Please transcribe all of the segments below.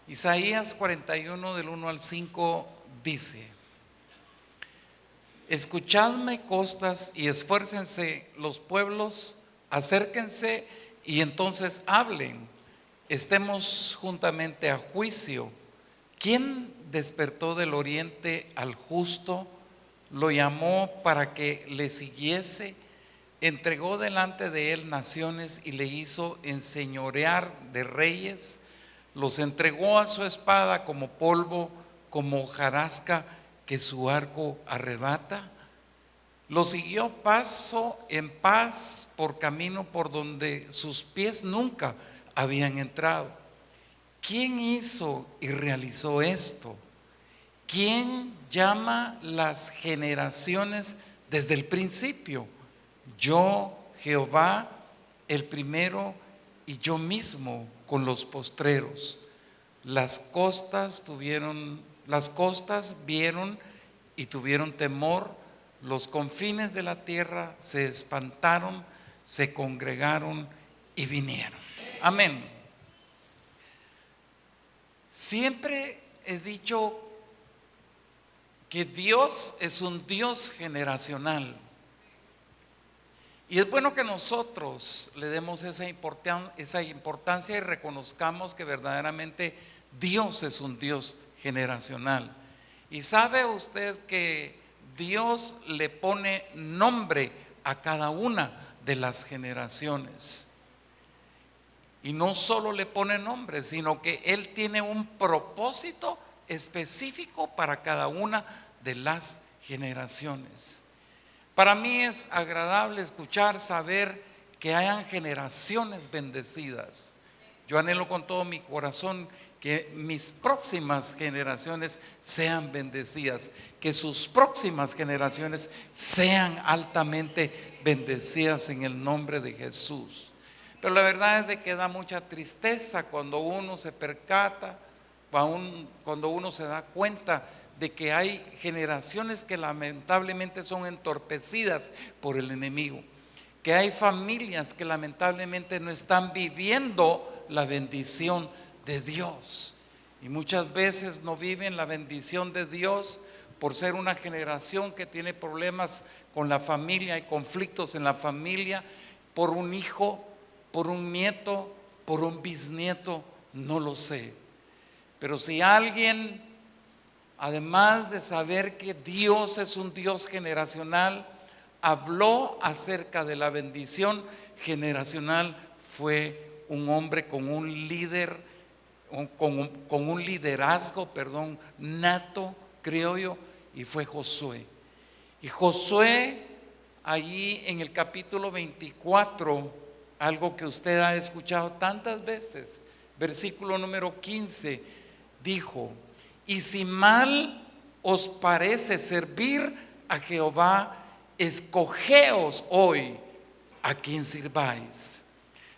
Isaías 41 del 1 al 5 dice: escuchadme costas y esfuércense los pueblos, acérquense y entonces hablen, estemos juntamente a juicio. ¿Quién despertó del oriente al justo? Lo llamó para que le siguiese, entregó delante de él naciones y le hizo enseñorear de reyes. Los entregó a su espada como polvo, como hojarasca que su arco arrebata. Los siguió paso en paz por camino por donde sus pies nunca habían entrado. ¿Quién hizo y realizó esto? ¿Quién llama las generaciones desde el principio? Yo, Jehová, el primero, y yo mismo con los postreros. Las costas vieron y tuvieron temor. Los confines de la tierra se espantaron, se congregaron y vinieron. Amén. Siempre he dicho que Dios es un Dios generacional. Y es bueno que nosotros le demos esa importancia y reconozcamos que verdaderamente Dios es un Dios generacional. Y sabe usted que Dios le pone nombre a cada una de las generaciones. Y no solo le pone nombre, sino que Él tiene un propósito específico para cada una de las generaciones. Para mí es agradable escuchar, saber que hayan generaciones bendecidas. Yo anhelo con todo mi corazón que mis próximas generaciones sean bendecidas, que sus próximas generaciones sean altamente bendecidas en el nombre de Jesús. Pero la verdad es de que da mucha tristeza cuando uno se percata, cuando uno se da cuenta de que hay generaciones que lamentablemente son entorpecidas por el enemigo, que hay familias que lamentablemente no están viviendo la bendición de Dios, y muchas veces no viven la bendición de Dios por ser una generación que tiene problemas con la familia, hay conflictos en la familia, por un hijo, por un nieto, por un bisnieto, no lo sé. Pero si alguien, además de saber que Dios es un Dios generacional, habló acerca de la bendición generacional, fue un hombre con un liderazgo nato, creo yo, y fue Josué. Y Josué, allí en el capítulo 24, algo que usted ha escuchado tantas veces, versículo número 15, dijo: y si mal os parece servir a Jehová, escogeos hoy a quien sirváis.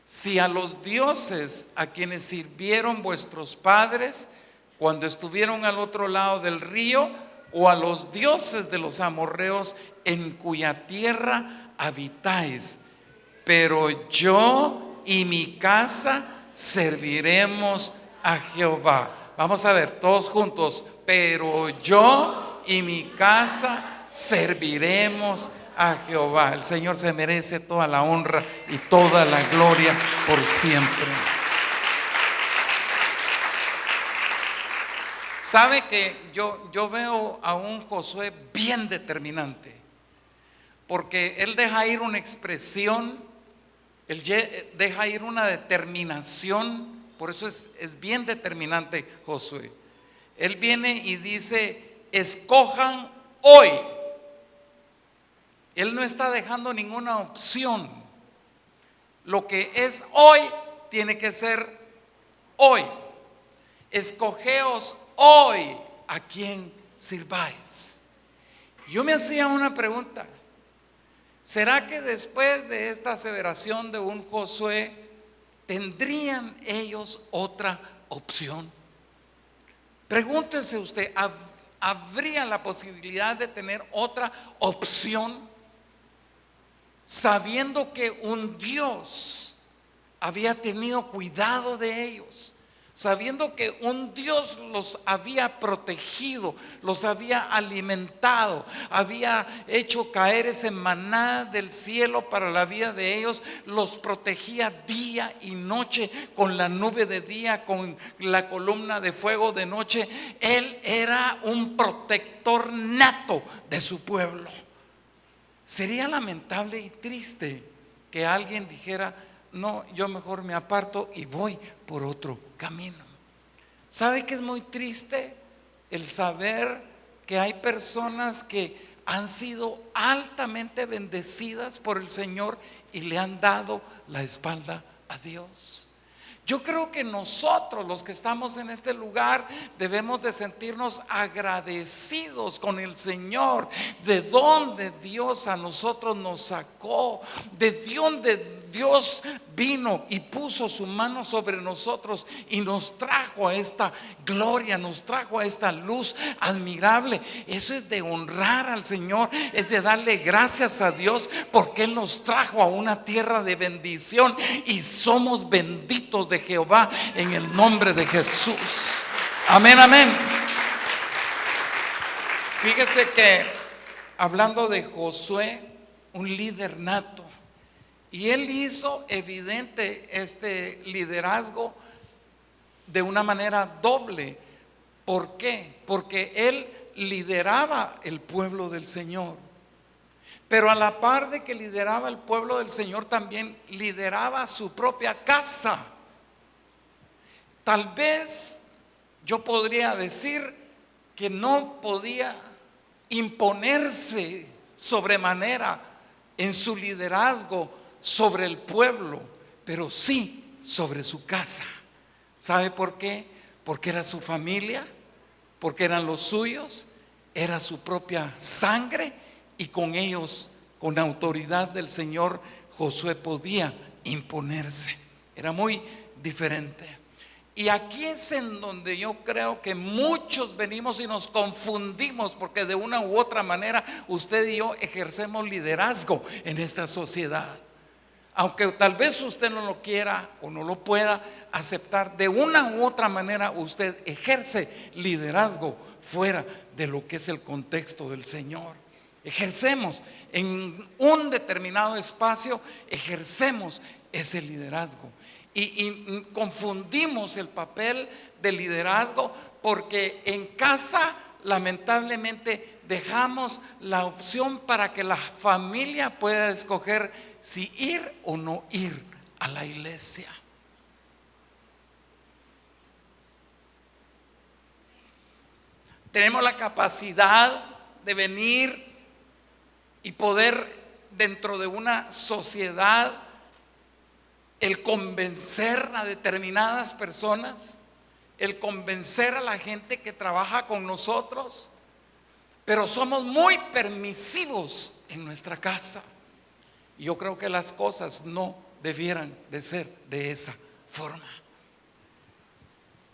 Si a los dioses a quienes sirvieron vuestros padres cuando estuvieron al otro lado del río, o a los dioses de los amorreos en cuya tierra habitáis, pero yo y mi casa serviremos a Jehová. Vamos a ver todos juntos: pero yo y mi casa serviremos a Jehová. El Señor se merece toda la honra y toda la gloria por siempre. Sabe que yo veo a un Josué bien determinante, porque él deja ir una expresión, él deja ir una determinación. Por eso es bien determinante Josué. Él viene y dice: escojan hoy. Él no está dejando ninguna opción. Lo que es hoy tiene que ser hoy. Escogeos hoy a quien sirváis. Yo me hacía una pregunta: ¿será que después de esta aseveración de un Josué tendrían ellos otra opción? Pregúntese usted, ¿habría la posibilidad de tener otra opción? Sabiendo que un Dios había tenido cuidado de ellos, sabiendo que un Dios los había protegido, los había alimentado, había hecho caer ese maná del cielo para la vida de ellos, los protegía día y noche con la nube de día, con la columna de fuego de noche. Él era un protector nato de su pueblo. Sería lamentable y triste que alguien dijera: no, yo mejor me aparto y voy por otro camino. ¿Sabe qué es muy triste? El saber que hay personas que han sido altamente bendecidas por el Señor y le han dado la espalda a Dios. Yo creo que nosotros, los que estamos en este lugar, debemos de sentirnos agradecidos con el Señor, de donde Dios a nosotros nos sacó, de donde Dios vino y puso su mano sobre nosotros y nos trajo a esta gloria, nos trajo a esta luz admirable. Eso es de honrar al Señor, es de darle gracias a Dios, porque Él nos trajo a una tierra de bendición y somos benditos de Jehová en el nombre de Jesús. Amén, amén. Fíjese que hablando de Josué, un líder nato, y él hizo evidente este liderazgo de una manera doble. ¿Por qué? Porque él lideraba el pueblo del Señor, pero a la par de que lideraba el pueblo del Señor, también lideraba su propia casa. Tal vez yo podría decir que no podía imponerse sobremanera en su liderazgo sobre el pueblo, pero sí sobre su casa. ¿Sabe por qué? Porque era su familia, porque eran los suyos, era su propia sangre, y con ellos, con la autoridad del Señor, Josué podía imponerse. Era muy diferente. Y aquí es en donde yo creo que muchos venimos y nos confundimos, porque de una u otra manera usted y yo ejercemos liderazgo en esta sociedad. Aunque tal vez usted no lo quiera o no lo pueda aceptar, de una u otra manera usted ejerce liderazgo fuera de lo que es el contexto del Señor. Ejercemos en un determinado espacio, ejercemos ese liderazgo. Y confundimos el papel de liderazgo, porque en casa lamentablemente dejamos la opción para que la familia pueda escoger si ir o no ir a la iglesia. Tenemos la capacidad de venir y poder, dentro de una sociedad, el convencer a determinadas personas, el convencer a la gente que trabaja con nosotros, pero somos muy permisivos en nuestra casa. Y yo creo que las cosas no debieran de ser de esa forma.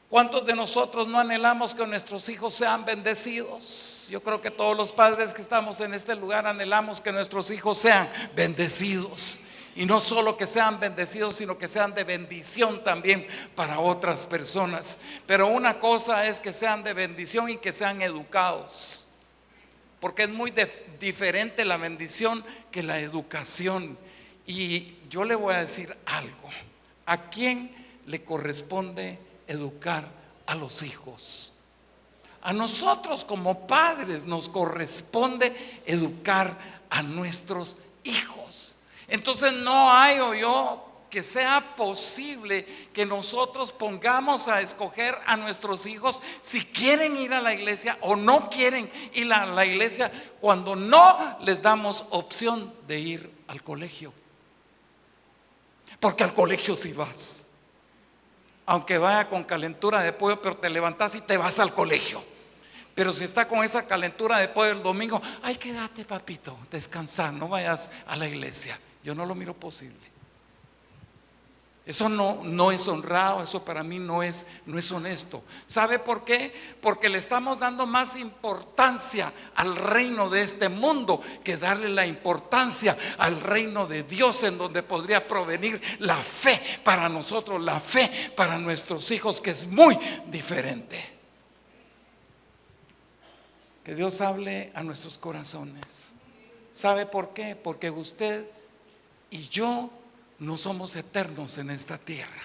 ¿Cuántos de nosotros no anhelamos que nuestros hijos sean bendecidos? Yo creo que todos los padres que estamos en este lugar anhelamos que nuestros hijos sean bendecidos. Y no solo que sean bendecidos, sino que sean de bendición también para otras personas. Pero una cosa es que sean de bendición y que sean educados, porque es muy diferente la bendición que la educación. Y yo le voy a decir algo: ¿a quién le corresponde educar a los hijos? A nosotros como padres nos corresponde educar a nuestros hijos. Entonces no hay que sea posible que nosotros pongamos a escoger a nuestros hijos si quieren ir a la iglesia o no quieren ir a la iglesia, cuando no les damos opción de ir al colegio. Porque al colegio sí vas, aunque vaya con calentura de pollo, pero te levantas y te vas al colegio. Pero si está con esa calentura de pollo el domingo, ay, quédate, papito, descansar, no vayas a la iglesia. Yo no lo miro posible. Eso no es honrado, eso para mí no es honesto. ¿Sabe por qué? Porque le estamos dando más importancia al reino de este mundo que darle la importancia al reino de Dios, en donde podría provenir la fe para nosotros, la fe para nuestros hijos, que es muy diferente. Que Dios hable a nuestros corazones. ¿Sabe por qué? Porque usted y yo no somos eternos en esta tierra.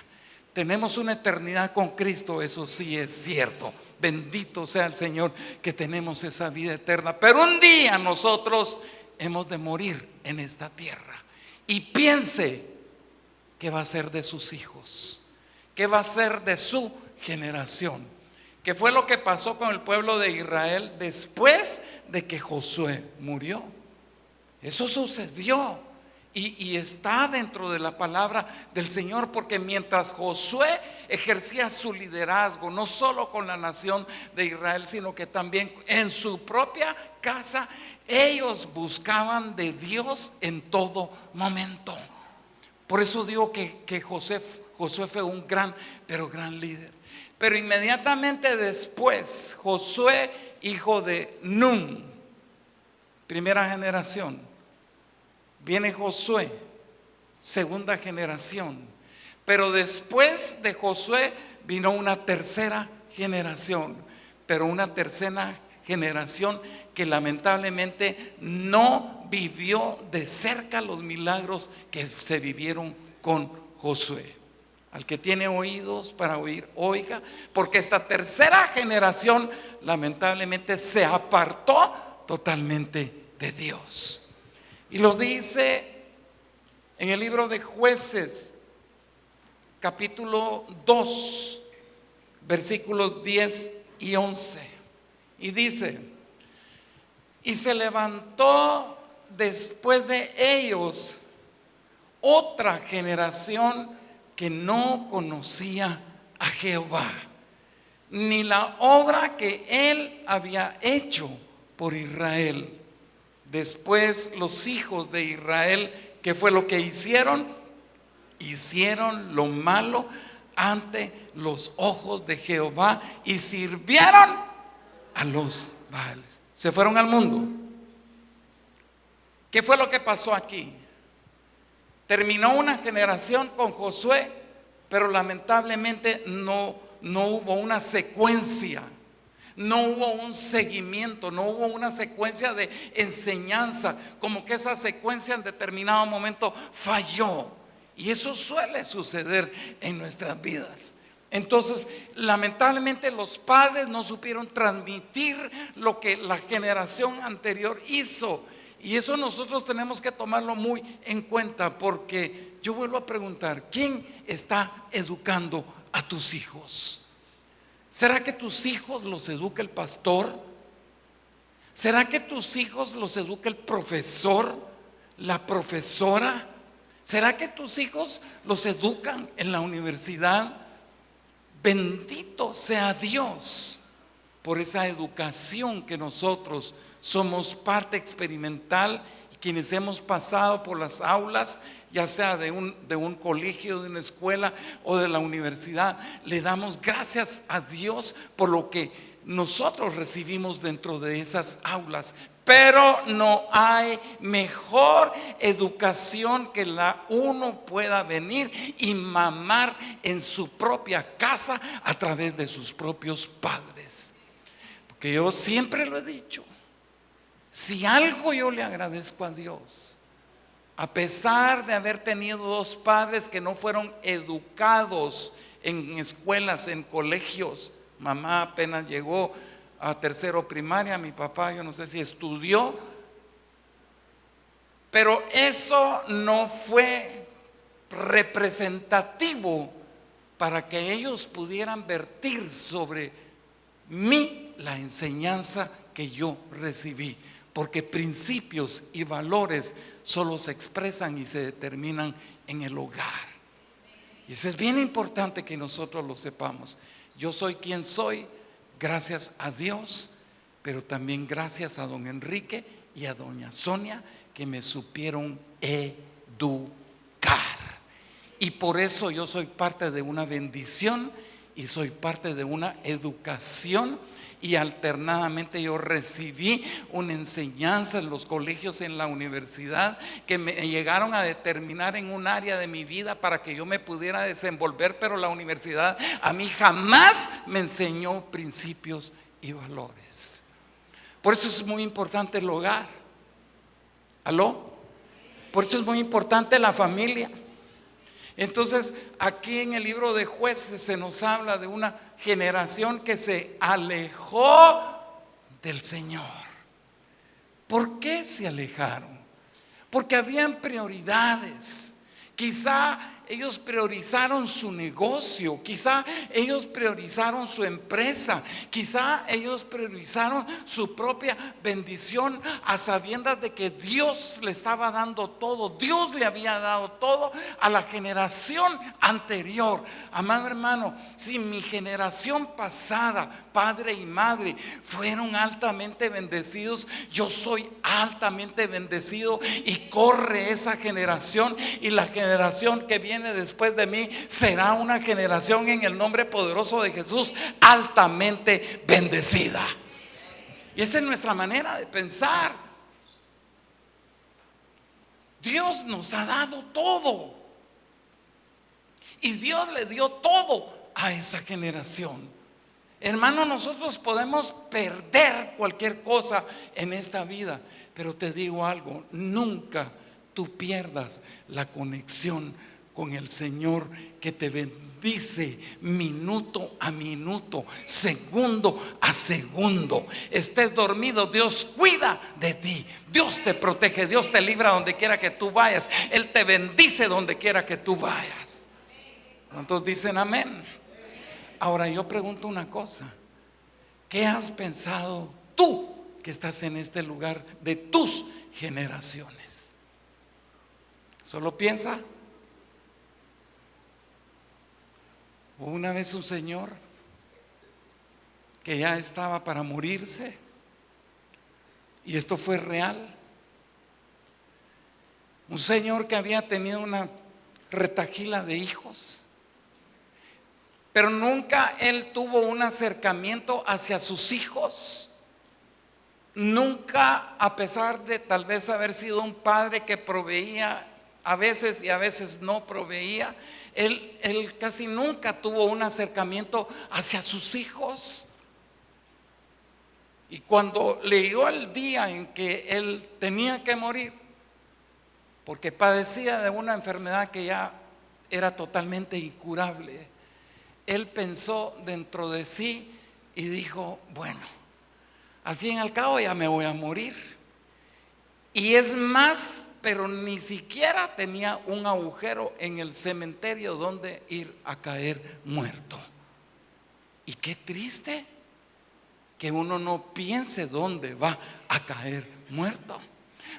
Tenemos una eternidad con Cristo, eso sí es cierto. Bendito sea el Señor que tenemos esa vida eterna. Pero un día nosotros hemos de morir en esta tierra. Y piense qué va a ser de sus hijos, qué va a ser de su generación. ¿Qué fue lo que pasó con el pueblo de Israel después de que Josué murió? Eso sucedió. Y está dentro de la palabra del Señor, porque mientras Josué ejercía su liderazgo, no solo con la nación de Israel, sino que también en su propia casa, ellos buscaban de Dios en todo momento. Por eso digo que Josué fue un gran líder. Pero inmediatamente después, Josué, hijo de Nun, primera generación. Viene Josué, segunda generación. Pero después de Josué vino una tercera generación. Pero una tercera generación que lamentablemente no vivió de cerca los milagros que se vivieron con Josué. Al que tiene oídos para oír, oiga, porque esta tercera generación lamentablemente se apartó totalmente de Dios. Y lo dice en el libro de Jueces, capítulo 2, versículos 10 y 11. Y dice: y se levantó después de ellos otra generación que no conocía a Jehová, ni la obra que él había hecho por Israel. Después los hijos de Israel, ¿qué fue lo que hicieron? Hicieron lo malo ante los ojos de Jehová y sirvieron a los Baales. Se fueron al mundo. ¿Qué fue lo que pasó aquí? Terminó una generación con Josué, pero lamentablemente no hubo una secuencia. No hubo un seguimiento, no hubo una secuencia de enseñanza, como que esa secuencia en determinado momento falló. Y eso suele suceder en nuestras vidas. Entonces, lamentablemente los padres no supieron transmitir lo que la generación anterior hizo. Y eso nosotros tenemos que tomarlo muy en cuenta, porque yo vuelvo a preguntar, ¿quién está educando a tus hijos? ¿Será que tus hijos los educa el pastor? ¿Será que tus hijos los educa el profesor, la profesora? ¿Será que tus hijos los educan en la universidad? Bendito sea Dios por esa educación que nosotros somos parte experimental, y quienes hemos pasado por las aulas, ya sea de un colegio, de una escuela o de la universidad. Le damos gracias a Dios por lo que nosotros recibimos dentro de esas aulas. Pero no hay mejor educación que la uno pueda venir y mamar en su propia casa a través de sus propios padres. Porque yo siempre lo he dicho, si algo yo le agradezco a Dios, a pesar de haber tenido dos padres que no fueron educados en escuelas, en colegios. Mamá apenas llegó a tercero primaria, mi papá yo no sé si estudió, pero eso no fue representativo para que ellos pudieran vertir sobre mí la enseñanza que yo recibí. Porque principios y valores solo se expresan y se determinan en el hogar. Y eso es bien importante que nosotros lo sepamos. Yo soy quien soy gracias a Dios, pero también gracias a don Enrique y a doña Sonia, que me supieron educar. y por eso yo soy parte de una bendición y soy parte de una educación. Y alternadamente yo recibí una enseñanza en los colegios, en la universidad, que me llegaron a determinar en un área de mi vida para que yo me pudiera desenvolver, pero la universidad a mí jamás me enseñó principios y valores. Por eso es muy importante el hogar. ¿Aló? Por eso es muy importante la familia. Entonces, aquí en el libro de Jueces se nos habla de una generación que se alejó del Señor. ¿Por qué se alejaron? Porque habían prioridades. Quizá ellos priorizaron su negocio, quizá ellos priorizaron su empresa, quizá ellos priorizaron su propia bendición a sabiendas de que Dios le estaba dando todo. Dios le había dado todo a la generación anterior. Amado hermano, si mi generación pasada, padre y madre, fueron altamente bendecidos, yo soy altamente bendecido, y corre esa generación, y la generación que viene después de mí será una generación en el nombre poderoso de Jesús altamente bendecida. Y esa es nuestra manera de pensar. Dios nos ha dado todo, y Dios le dio todo a esa generación. Hermano, nosotros podemos perder cualquier cosa en esta vida, pero te digo algo: nunca tú pierdas la conexión con el Señor, que te bendice minuto a minuto, segundo a segundo. Estés dormido, Dios cuida de ti, Dios te protege, Dios te libra donde quiera que tú vayas, Él te bendice donde quiera que tú vayas. ¿Cuántos dicen amén? Ahora yo pregunto una cosa: ¿qué has pensado tú que estás en este lugar de tus generaciones? Solo piensa. Hubo una vez un señor que ya estaba para morirse, y esto fue real. Un señor que había tenido una retahíla de hijos, pero nunca él tuvo un acercamiento hacia sus hijos. Nunca, a pesar de tal vez haber sido un padre que proveía a veces y a veces no proveía, él casi nunca tuvo un acercamiento hacia sus hijos. Y cuando llegó el día en que él tenía que morir, porque padecía de una enfermedad que ya era totalmente incurable, él pensó dentro de sí y dijo: bueno, al fin y al cabo ya me voy a morir. Y es más, pero ni siquiera tenía un agujero en el cementerio donde ir a caer muerto. Y qué triste que uno no piense dónde va a caer muerto,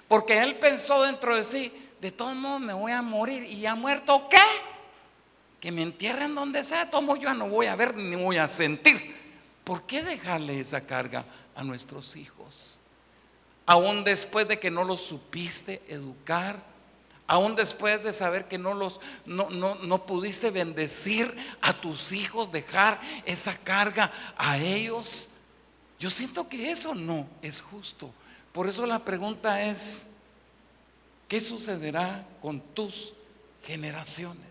porque él pensó dentro de sí: de todos modos me voy a morir, y ya muerto, ¿qué? Que me entierren donde sea, de todos modos yo ya no voy a ver ni voy a sentir. ¿Por qué dejarle esa carga a nuestros hijos? Aún después de que no los supiste educar, aún después de saber que no pudiste bendecir a tus hijos, dejar esa carga a ellos. Yo siento que eso no es justo. Por eso la pregunta es: ¿qué sucederá con tus generaciones?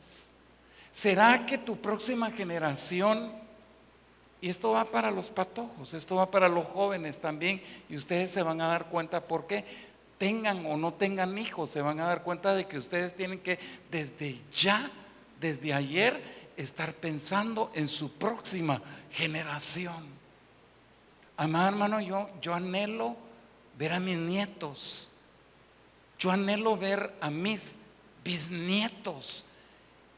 ¿Será que tu próxima generación, y esto va para los patojos, esto va para los jóvenes también, y ustedes se van a dar cuenta por qué, tengan o no tengan hijos, se van a dar cuenta de que ustedes tienen que desde ya, desde ayer, estar pensando en su próxima generación? Amado hermano, yo anhelo ver a mis nietos, yo anhelo ver a mis bisnietos.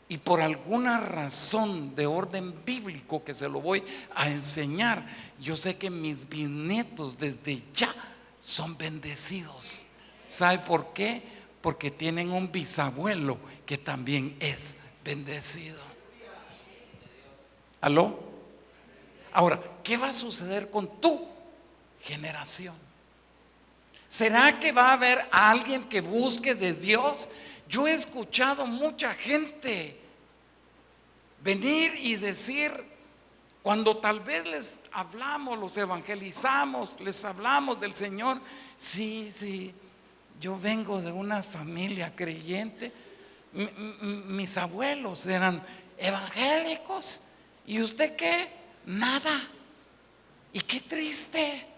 Y por alguna razón de orden bíblico que se lo voy a enseñar, yo sé que mis bisnietos desde ya son bendecidos. ¿Sabe por qué? Porque tienen un bisabuelo que también es bendecido. ¿Aló? Ahora, ¿qué va a suceder con tu generación? ¿Será que va a haber alguien que busque de Dios? Yo he escuchado mucha gente venir y decir, cuando tal vez les hablamos, los evangelizamos, les hablamos del Señor, sí, yo vengo de una familia creyente, mis abuelos eran evangélicos, ¿y usted qué? Nada. Y qué triste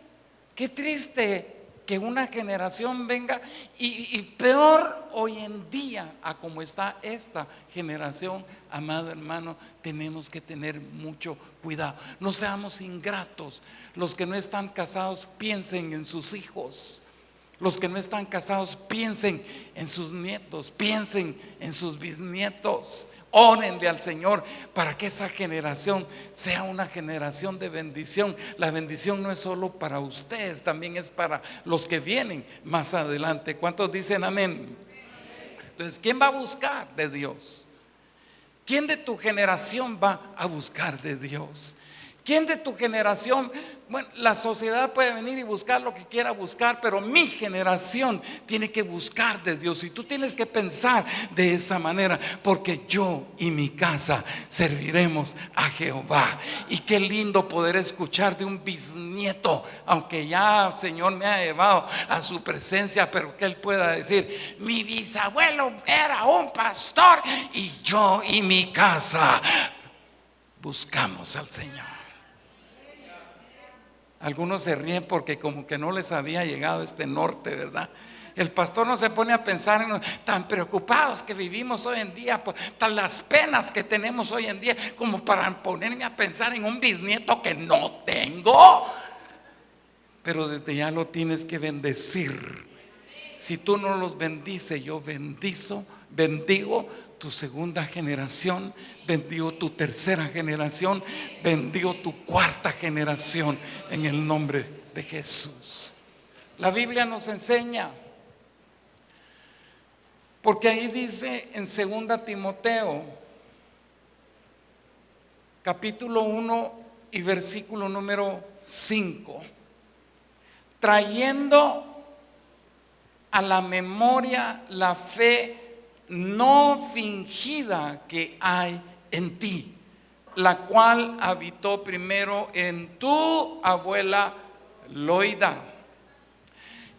que una generación venga y peor hoy en día a como está esta generación. Amado hermano, tenemos que tener mucho cuidado, no seamos ingratos. Los que no están casados, piensen en sus hijos. Los que no están casados, piensen en sus nietos, piensen en sus bisnietos. Órenle al Señor para que esa generación sea una generación de bendición. La bendición no es solo para ustedes, también es para los que vienen más adelante. ¿Cuántos dicen amén? Entonces, ¿quién va a buscar de Dios? ¿Quién de tu generación va a buscar de Dios? ¿Quién de tu generación? Bueno, la sociedad puede venir y buscar lo que quiera buscar, pero mi generación tiene que buscar de Dios. Y tú tienes que pensar de esa manera, porque yo y mi casa serviremos a Jehová. Y qué lindo poder escuchar de un bisnieto, aunque ya el Señor me ha llevado a su presencia, pero que él pueda decir: mi bisabuelo era un pastor y yo y mi casa buscamos al Señor. Algunos se ríen porque como que no les había llegado este norte, ¿verdad? El pastor no se pone a pensar en tan preocupados que vivimos hoy en día, por las penas que tenemos hoy en día, como para ponerme a pensar en un bisnieto que no tengo. Pero desde ya lo tienes que bendecir. Si tú no los bendices, yo bendigo tu segunda generación, bendigo tu tercera generación, bendigo tu cuarta generación en el nombre de Jesús. La Biblia nos enseña, porque ahí dice en 2 Timoteo capítulo 1 y versículo número 5, trayendo a la memoria la fe no fingida que hay en ti, la cual habitó primero en tu abuela Loida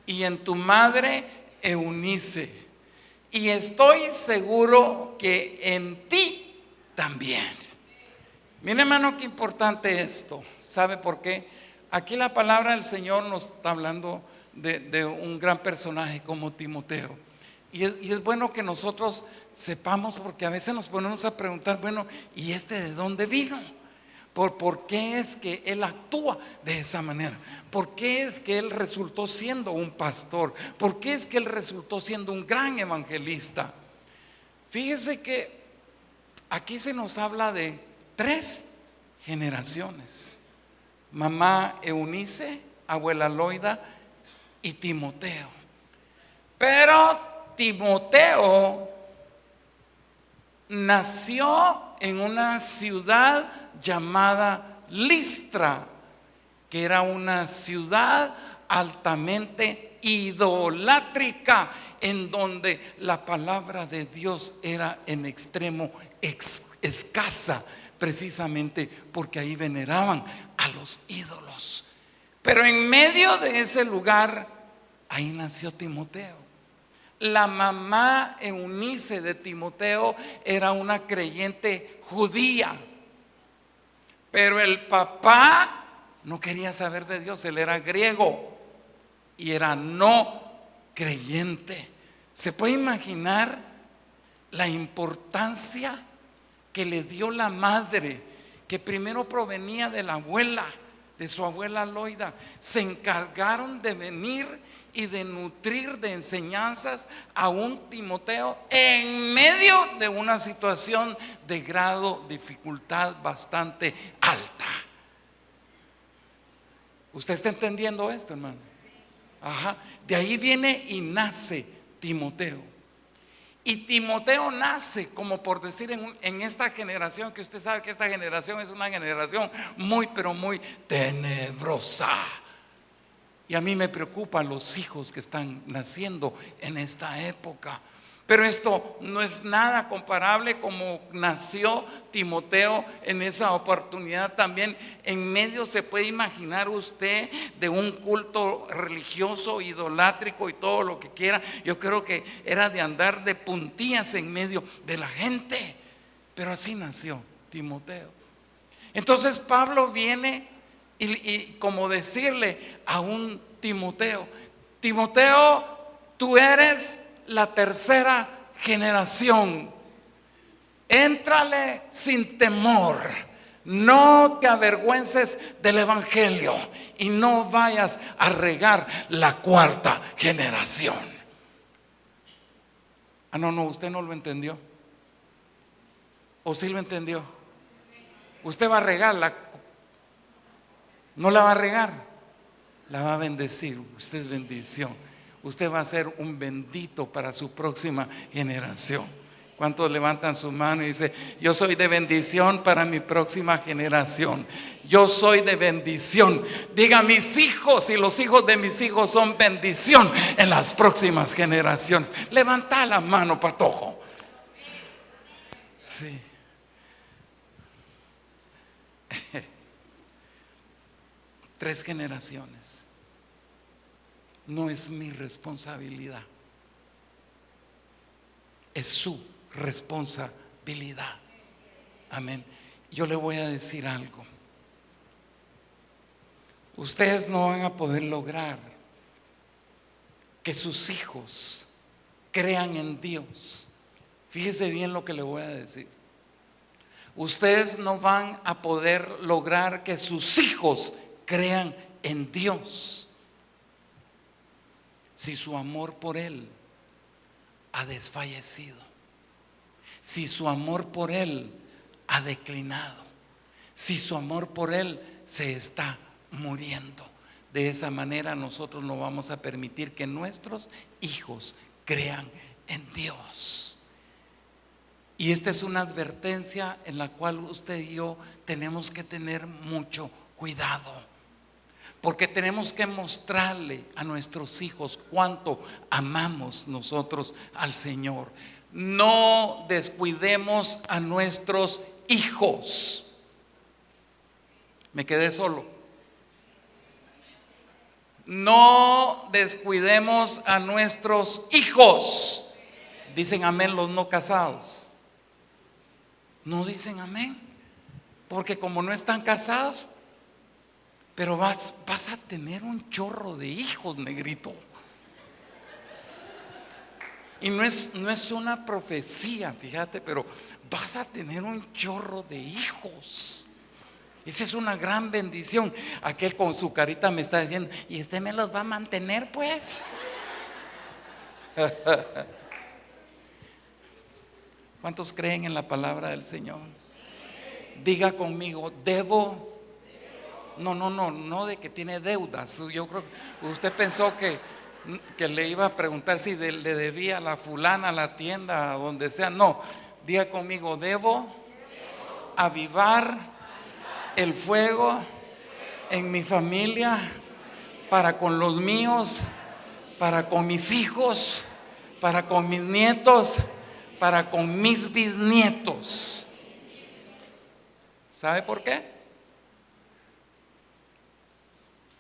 y en tu madre Eunice, y estoy seguro que en ti también. Mire, hermano, qué importante esto. ¿Sabe por qué? Aquí la palabra del Señor nos está hablando de un gran personaje como Timoteo. Y es bueno que nosotros sepamos, porque a veces nos ponemos a preguntar, bueno, ¿y este de dónde vino? ¿Por qué es que él actúa de esa manera? ¿Por qué es que él resultó siendo un pastor? ¿Por qué es que él resultó siendo un gran evangelista? Fíjese que aquí se nos habla de 3 generaciones: mamá Eunice, abuela Loida y Timoteo. Pero Timoteo nació en una ciudad llamada Listra, que era una ciudad altamente idolátrica, en donde la palabra de Dios era en extremo escasa, precisamente porque ahí veneraban a los ídolos. Pero en medio de ese lugar, ahí nació Timoteo. La mamá Eunice de Timoteo era una creyente judía, pero el papá no quería saber de Dios. Él era griego y era no creyente. ¿Se puede imaginar la importancia que le dio la madre, que primero provenía de la abuela, de su abuela Loida? Se encargaron de venir y de nutrir de enseñanzas a un Timoteo en medio de una situación de grado, dificultad bastante alta. ¿Usted está entendiendo esto, hermano? Ajá. De ahí viene y nace Timoteo. Y Timoteo nace, como por decir, en esta generación, que usted sabe que esta generación es una generación muy, pero muy tenebrosa. Y a mí me preocupan los hijos que están naciendo en esta época, Pero esto no es nada comparable como nació Timoteo en esa oportunidad. También en medio, se puede imaginar usted, de un culto religioso, idolátrico y todo lo que quiera. Yo creo que era de andar de puntillas en medio de la gente. Pero así nació Timoteo. Entonces Pablo viene y como decirle a un Timoteo: Timoteo, tú eres la tercera generación. Éntrale sin temor. No te avergüences del evangelio y no vayas a regar la cuarta generación. No, usted no lo entendió. ¿O sí lo entendió? Usted va a regarla. No la va a regar, la va a bendecir. Usted es bendición. Usted va a ser un bendito para su próxima generación. ¿Cuántos levantan su mano y dicen: yo soy de bendición para mi próxima generación? Yo soy de bendición. Diga: mis hijos y los hijos de mis hijos son bendición en las próximas generaciones. Levanta la mano, patojo. Sí. 3 generaciones. No es mi responsabilidad, es su responsabilidad. Amén. Yo le voy a decir algo. Ustedes no van a poder lograr que sus hijos crean en Dios. Fíjese bien lo que le voy a decir. Ustedes no van a poder lograr que sus hijos crean en Dios si su amor por Él ha desfallecido, si su amor por Él ha declinado, si su amor por Él se está muriendo. De esa manera nosotros no vamos a permitir que nuestros hijos crean en Dios. Y esta es una advertencia en la cual usted y yo tenemos que tener mucho cuidado, porque tenemos que mostrarle a nuestros hijos cuánto amamos nosotros al Señor. No descuidemos a nuestros hijos. Me quedé solo. No descuidemos a nuestros hijos. Dicen amén los no casados. No dicen amén, porque como no están casados, pero vas a tener un chorro de hijos, negrito. Y no es una profecía, fíjate, pero vas a tener un chorro de hijos. Esa es una gran bendición. Aquel con su carita me está diciendo: ¿y usted me los va a mantener, pues? ¿Cuántos creen en la palabra del Señor? Diga conmigo: debo. No de que tiene deudas. Yo creo que usted pensó que le iba a preguntar si le debía a la fulana, a la tienda, a donde sea. No, diga conmigo: debo avivar el fuego en mi familia, para con los míos, para con mis hijos, para con mis nietos, para con mis bisnietos. ¿Sabe por qué?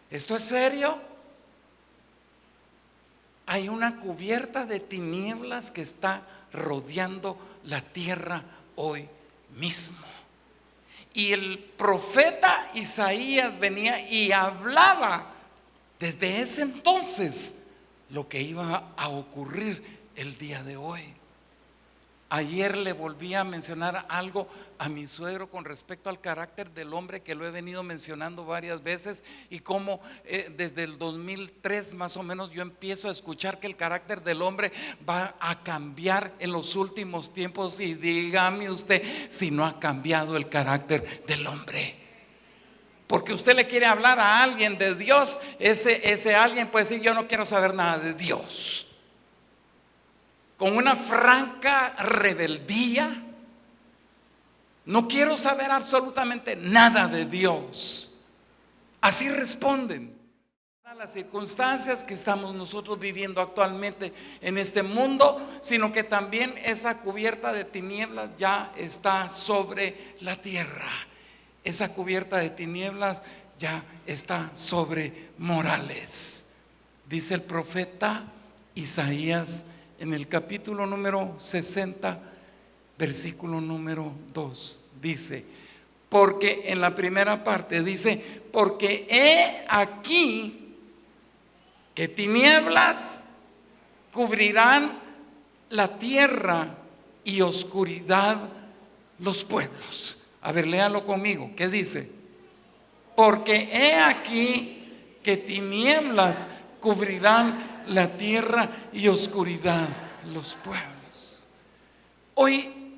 ¿Esto es serio? Hay una cubierta de tinieblas que está rodeando la tierra hoy mismo. Y el profeta Isaías venía y hablaba desde ese entonces lo que iba a ocurrir el día de hoy. Ayer le volví a mencionar algo a mi suegro con respecto al carácter del hombre, que lo he venido mencionando varias veces, y cómo desde el 2003 más o menos yo empiezo a escuchar que el carácter del hombre va a cambiar en los últimos tiempos. Y dígame usted si no ha cambiado el carácter del hombre. Porque usted le quiere hablar a alguien de Dios, ese alguien puede decir: yo no quiero saber nada de Dios. Con una franca rebeldía: no quiero saber absolutamente nada de Dios. Así responden. las circunstancias que estamos nosotros viviendo actualmente en este mundo, sino que también esa cubierta de tinieblas ya está sobre la tierra. Esa cubierta de tinieblas ya está sobre Morales. Dice el profeta Isaías en el capítulo número 60, versículo número 2. Dice, porque en la primera parte dice, porque he aquí que tinieblas cubrirán la tierra y oscuridad los pueblos. A ver, léalo conmigo. ¿Qué dice? Porque he aquí que tinieblas cubrirán la tierra y oscuridad los pueblos. Hoy,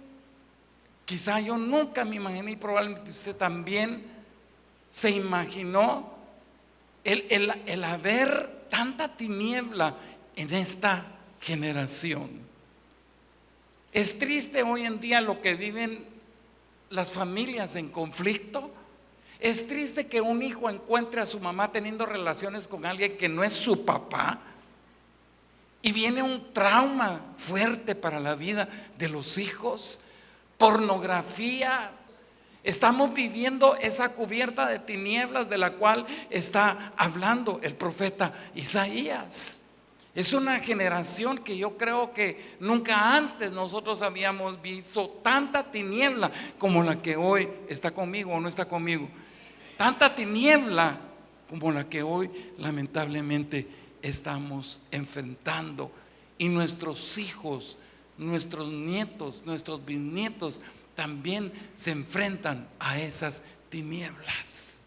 quizá yo nunca me imaginé, y probablemente usted también se imaginó el haber tanta tiniebla en esta generación. Es triste hoy en día lo que viven las familias en conflicto. Es triste que un hijo encuentre a su mamá teniendo relaciones con alguien que no es su papá, y viene un trauma fuerte para la vida de los hijos. Pornografía. Estamos viviendo esa cubierta de tinieblas de la cual está hablando el profeta Isaías. Es una generación que yo creo que nunca antes nosotros habíamos visto tanta tiniebla como la que hoy está conmigo o no está conmigo. Tanta tiniebla como la que hoy lamentablemente estamos enfrentando. Y nuestros hijos, nuestros nietos, nuestros bisnietos también se enfrentan a esas tinieblas.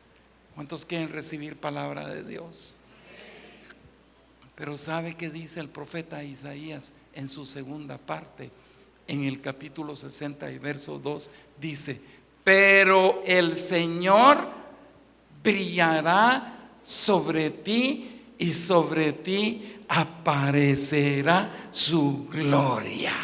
¿Cuántos quieren recibir palabra de Dios? Pero ¿sabe qué dice el profeta Isaías en su segunda parte? En el capítulo 60 y verso 2 dice, pero el Señor brillará sobre ti y sobre ti aparecerá su gloria.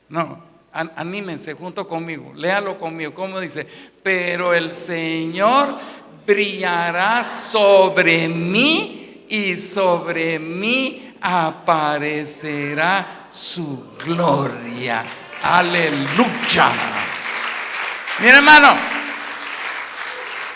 No, anímense junto conmigo, léalo conmigo. ¿Cómo dice? Pero el Señor brillará sobre mí y sobre mí aparecerá su gloria. Aleluya. Mira, hermano,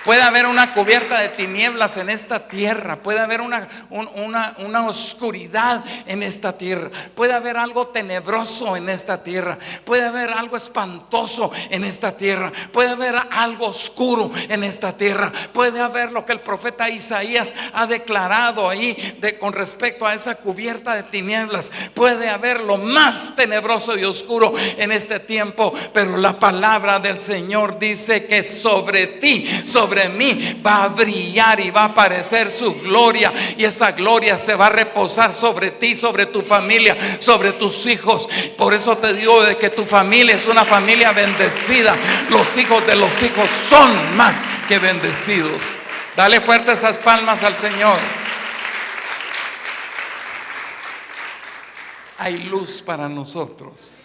puede haber una cubierta de tinieblas en esta tierra, puede haber una oscuridad en esta tierra, puede haber algo tenebroso en esta tierra, puede haber algo espantoso en esta tierra, puede haber algo oscuro en esta tierra, puede haber lo que el profeta Isaías ha declarado ahí con respecto a esa cubierta de tinieblas. Puede haber lo más tenebroso y oscuro en este tiempo, pero la palabra del Señor dice que sobre ti, sobre mí va a brillar y va a aparecer su gloria, y esa gloria se va a reposar sobre ti, sobre tu familia, sobre tus hijos. Por eso te digo de que tu familia es una familia bendecida. Los hijos de los hijos son más que bendecidos. Dale fuerte esas palmas al Señor. Hay luz para nosotros.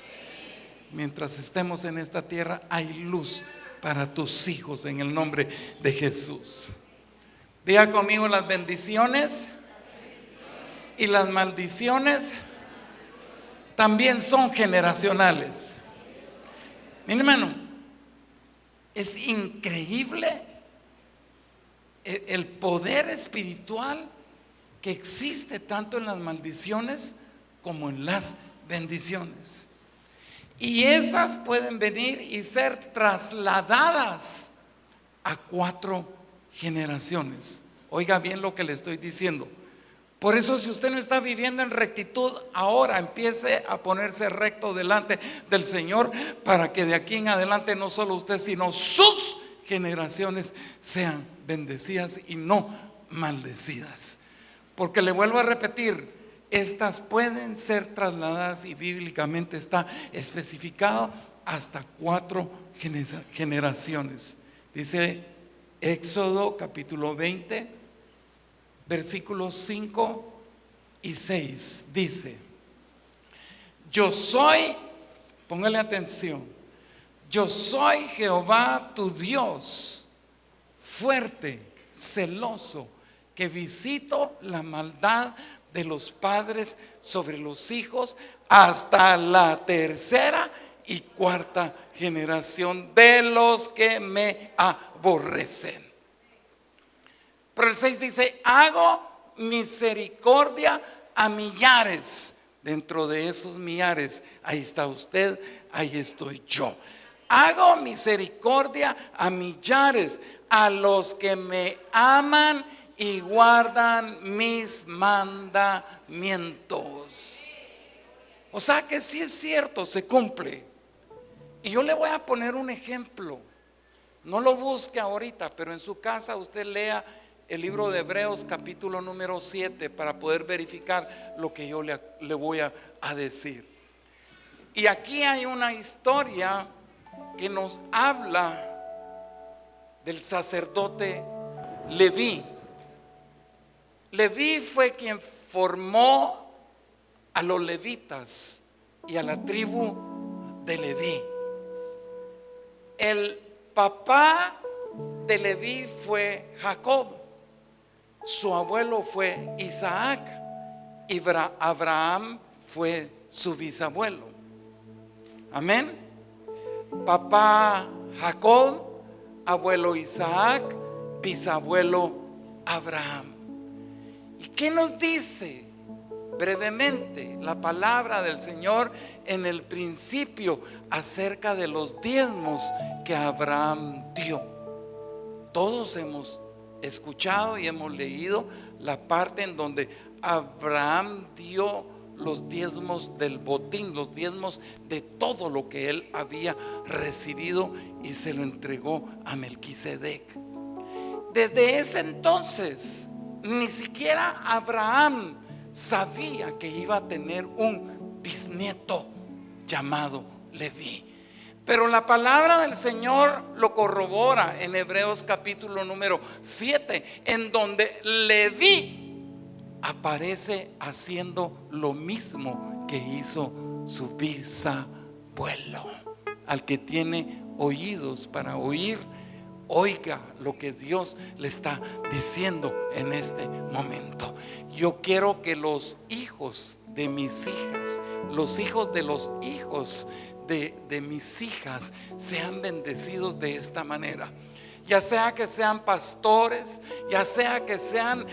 Mientras estemos en esta tierra, hay luz para tus hijos en el nombre de Jesús. Diga conmigo, las bendiciones y las maldiciones también son generacionales. Mi hermano, es increíble el poder espiritual que existe tanto en las maldiciones como en las bendiciones. Y esas pueden venir y ser trasladadas a 4 generaciones. Oiga bien lo que le estoy diciendo. Por eso, si usted no está viviendo en rectitud ahora, empiece a ponerse recto delante del Señor, para que de aquí en adelante no solo usted, sino sus generaciones sean bendecidas y no maldecidas. Porque le vuelvo a repetir, estas pueden ser trasladadas, y bíblicamente está especificado hasta 4 generaciones. Dice Éxodo capítulo 20, versículos 5 y 6. Dice: yo soy, póngale atención, yo soy Jehová tu Dios, fuerte, celoso, que visito la maldad de los padres sobre los hijos hasta la tercera y cuarta generación de los que me aborrecen. Pero el 6 dice: hago misericordia a millares. Dentro de esos millares, ahí está usted, ahí estoy yo. Hago misericordia a millares, a los que me aman y guardan mis mandamientos. O sea que sí es cierto, se cumple. Y yo le voy a poner un ejemplo. No lo busque ahorita, pero en su casa usted lea el libro de Hebreos capítulo número 7 para poder verificar lo que yo le voy a decir. Y aquí hay una historia que nos habla del sacerdote Leví. Leví fue quien formó a los levitas y a la tribu de Leví. El papá de Leví fue Jacob. Su abuelo fue Isaac y Abraham fue su bisabuelo. Amén. Papá Jacob, abuelo Isaac, bisabuelo Abraham. ¿Y qué nos dice brevemente la palabra del Señor en el principio acerca de los diezmos que Abraham dio? Todos hemos escuchado y hemos leído la parte en donde Abraham dio los diezmos del botín, los diezmos de todo lo que él había recibido, y se lo entregó a Melquisedec. Desde ese entonces ni siquiera Abraham sabía que iba a tener un bisnieto llamado Leví. Pero la palabra del Señor lo corrobora en Hebreos capítulo número 7, en donde Leví aparece haciendo lo mismo que hizo su bisabuelo. Al que tiene oídos para oír, oiga lo que Dios le está diciendo en este momento. Yo quiero que los hijos de mis hijas, los hijos de los hijos de mis hijas sean bendecidos de esta manera. Ya sea que sean pastores, ya sea que sean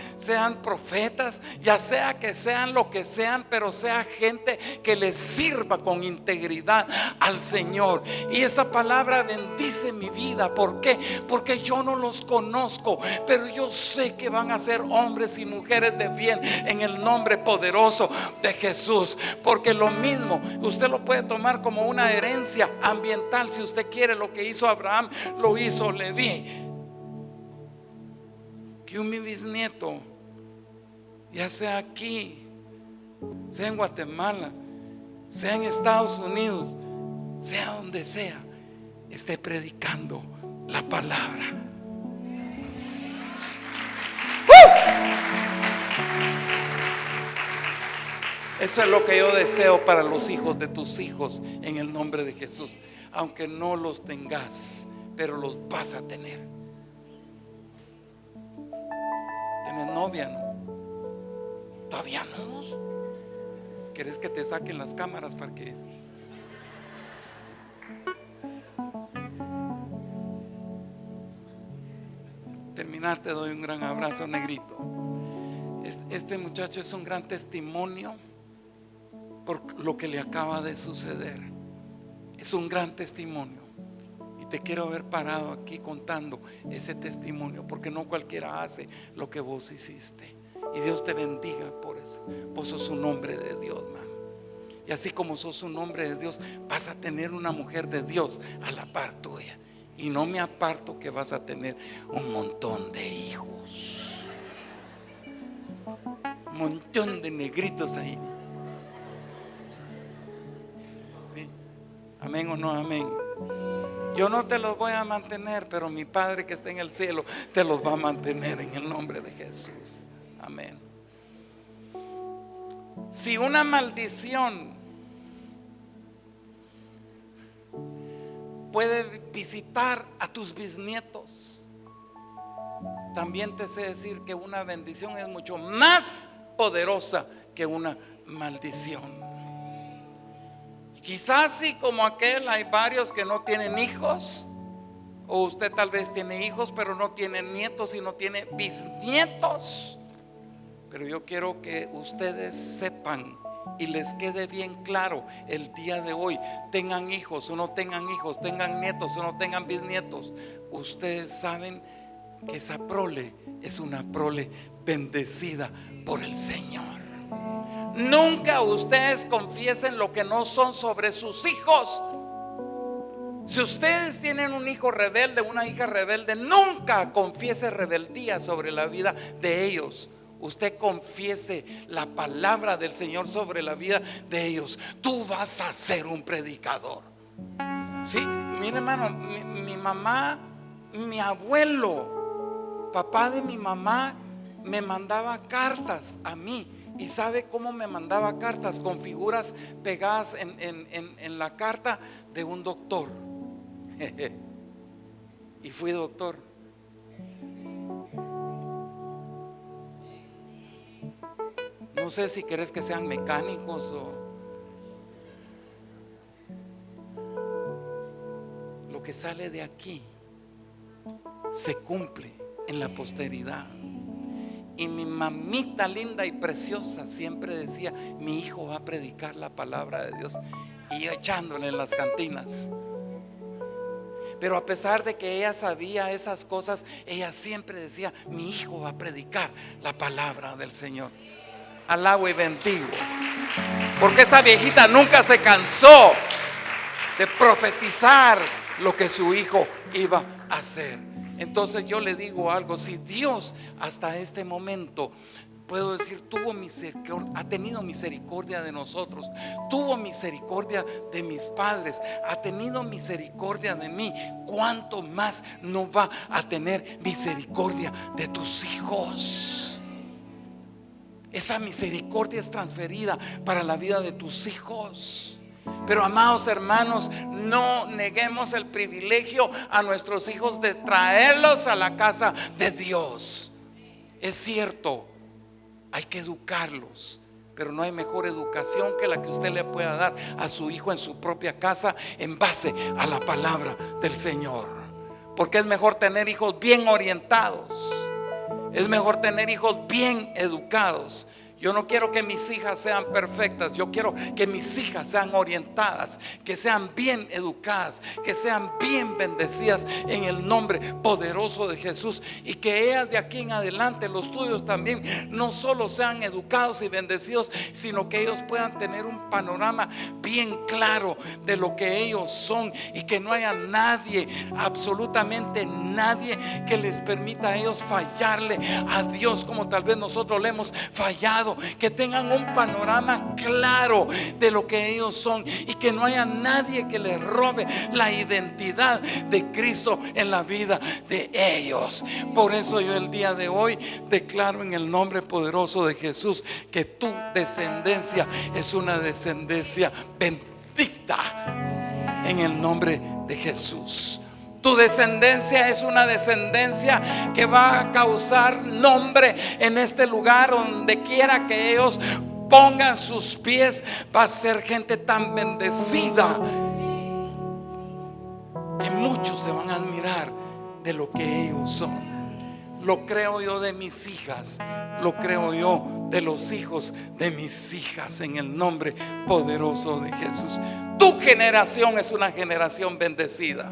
profetas, ya sea que sean lo que sean, pero sea gente que les sirva con integridad al Señor. Y esa palabra bendice mi vida. ¿Por qué? Porque yo no los conozco, pero yo sé que van a ser hombres y mujeres de bien en el nombre poderoso de Jesús. Porque lo mismo, usted lo puede tomar como una herencia ambiental. Si usted quiere, lo que hizo Abraham, lo hizo Leví. Que un mi bisnieto, ya sea aquí, sea en Guatemala, sea en Estados Unidos, sea donde sea, esté predicando la palabra. Eso es lo que yo deseo para los hijos de tus hijos en el nombre de Jesús. Aunque no los tengas, pero los vas a tener. ¿Tienes novia? ¿No? ¿Todavía no? ¿Quieres que te saquen las cámaras para que? Terminar, te doy un gran abrazo, negrito. Este muchacho es un gran testimonio por lo que le acaba de suceder. Es un gran testimonio. Te quiero ver parado aquí contando ese testimonio, porque no cualquiera hace lo que vos hiciste. Y Dios te bendiga por eso. Vos sos un hombre de Dios, man. Y así como sos un hombre de Dios, vas a tener una mujer de Dios a la par tuya. Y no me aparto que vas a tener un montón de hijos, un montón de negritos ahí. ¿Sí? ¿Amén o no amén? Yo no te los voy a mantener, pero mi Padre que está en el cielo te los va a mantener en el nombre de Jesús. Amén. Si una maldición puede visitar a tus bisnietos, también te sé decir que una bendición es mucho más poderosa que una maldición. Quizás sí, como aquel, hay varios que no tienen hijos, o usted tal vez tiene hijos pero no tiene nietos y no tiene bisnietos. Pero yo quiero que ustedes sepan y les quede bien claro el día de hoy, tengan hijos o no tengan hijos, tengan nietos o no tengan bisnietos, ustedes saben que esa prole es una prole bendecida por el Señor. Nunca ustedes confiesen lo que no son sobre sus hijos. Si ustedes tienen un hijo rebelde, una hija rebelde, nunca confiese rebeldía sobre la vida de ellos. Usted confiese la palabra del Señor sobre la vida de ellos. Tú vas a ser un predicador. Sí, mire hermano, mi mamá, mi abuelo, papá de mi mamá, me mandaba cartas a mí. ¿Y sabe cómo me mandaba cartas? Con figuras pegadas en la carta de un doctor. Y fui doctor. No sé si querés que sean mecánicos o lo que sale de aquí se cumple en la posteridad. Y mi mamita linda y preciosa siempre decía: mi hijo va a predicar la palabra de Dios. Y yo echándole en las cantinas. Pero a pesar de que ella sabía esas cosas, ella siempre decía: mi hijo va a predicar la palabra del Señor. Alabo y bendigo, porque esa viejita nunca se cansó de profetizar lo que su hijo iba a hacer. Entonces yo le digo algo: si Dios hasta este momento, puedo decir, tuvo misericordia, ha tenido misericordia de nosotros, tuvo misericordia de mis padres, ha tenido misericordia de mí, ¿cuánto más no va a tener misericordia de tus hijos? Esa misericordia es transferida para la vida de tus hijos. Pero amados hermanos, no neguemos el privilegio a nuestros hijos de traerlos a la casa de Dios. Es cierto, hay que educarlos, pero no hay mejor educación que la que usted le pueda dar a su hijo en su propia casa en base a la palabra del Señor. Porque es mejor tener hijos bien orientados, es mejor tener hijos bien educados. Yo no quiero que mis hijas sean perfectas, yo quiero que mis hijas sean orientadas, que sean bien educadas, que sean bien bendecidas en el nombre poderoso de Jesús. Y que ellas de aquí en adelante, los tuyos también, no solo sean educados y bendecidos, sino que ellos puedan tener un panorama bien claro de lo que ellos son. Y que no haya nadie, absolutamente nadie, que les permita a ellos fallarle a Dios como tal vez nosotros le hemos fallado. Que tengan un panorama claro de lo que ellos son y que no haya nadie que les robe la identidad de Cristo en la vida de ellos. Por eso yo el día de hoy declaro en el nombre poderoso de Jesús que tu descendencia es una descendencia bendita en el nombre de Jesús. Tu descendencia es una descendencia que va a causar nombre en este lugar. Donde quiera que ellos pongan sus pies, va a ser gente tan bendecida que muchos se van a admirar de lo que ellos son. Lo creo yo de mis hijas, lo creo yo de los hijos de mis hijas, en el nombre poderoso de Jesús. Tu generación es una generación bendecida.